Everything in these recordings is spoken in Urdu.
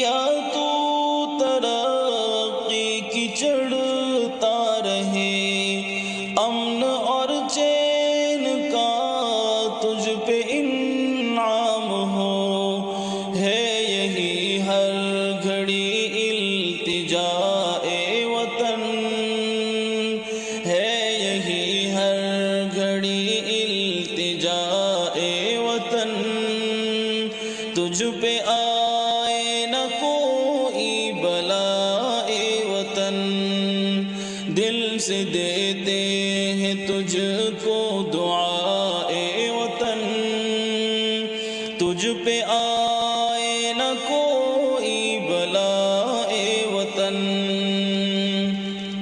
کیا تو ترقی کی چڑھتا رہے، امن اور چین کا تجھ پہ انعام ہو، ہے یہی ہر گھڑی التجائے وطن، ہے یہی ہر گھڑی التجائے وطن، تجھ پہ آئے نہ کوئی بلائے وطن، دل سے دیتے ہیں تجھ کو دعائے وطن، تجھ پہ آئے نہ کوئی بلائے وطن،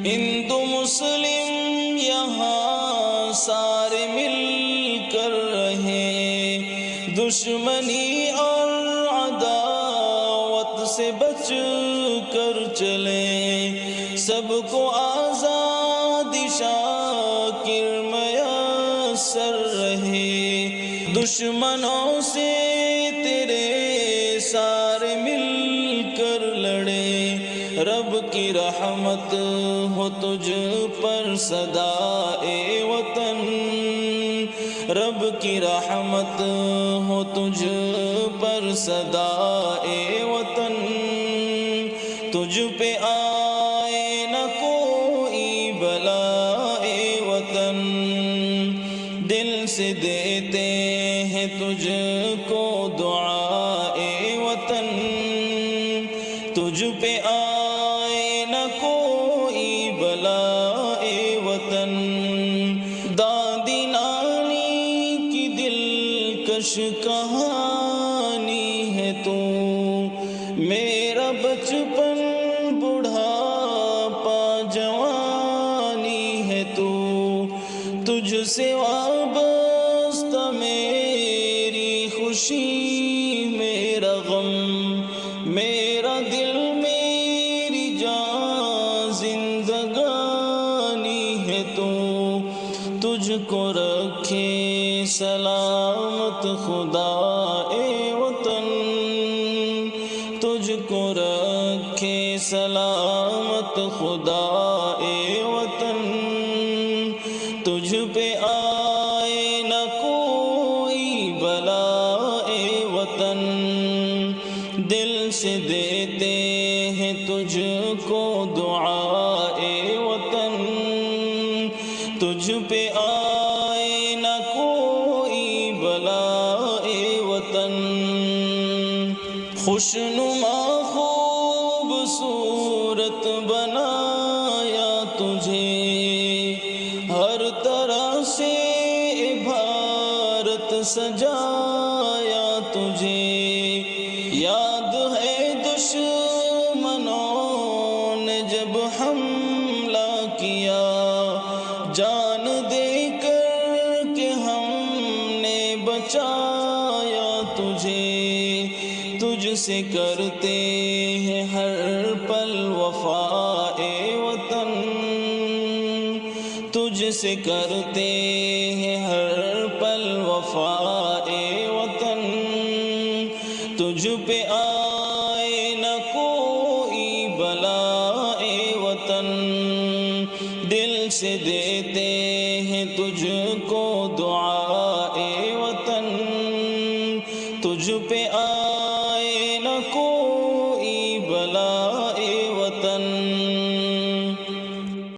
ہندو مسلم یہاں سارے مل کر رہیں، دشمنی اور عداوت سے بچ کر چلیں، سب کو آزادی شاکر میسر رہے، دشمنوں سے تیرے سارے مل کر لڑیں، رب کی رحمت ہو تجھ پر صدائے وطن، رب کی رحمت ہو تجھ پر صدائے وطن، تجھ پہ آئے نہ کوئی بلائے وطن، دل سے دیتے ہیں تجھ کو دعائے وطن، تجھ پہ آئے نہ کوئی بلائے وطن، دادی نانی کی دلکش کہانی ہے تو، میرا بچپن بڑھاپا جوانی ہے تو، تجھ سے وابستہ میری خوشی میرا غم، میرا دل میری جان زندگانی ہے تو، تجھ کو رکھے سلامت خدا اے وطن، تجھ کو رکھے سلامت خدا اے وطن، تجھ پہ آئے نہ کوئی بلائے وطن، دل سے دیتے ہیں تجھ کو دعائے وطن، تجھ پہ آئے نہ کوئی بلائے وطن، خوشنما خوبصورت بنایا تجھے، ہر طرح سے بھارت سجایا تجھے، یاد ہے دشمنوں نے جب حملہ کیا، جان دے کر کے ہم نے بچایا تجھے، تجھ سے کرتے ہیں ہر پل وفائے وطن، تجھ سے کرتے ہیں ہر پل وفائے وطن، تجھ پہ آئے نہ کوئی بلائے وطن، دل سے دیتے ہیں تجھ کو دعائے وطن، تجھ پہ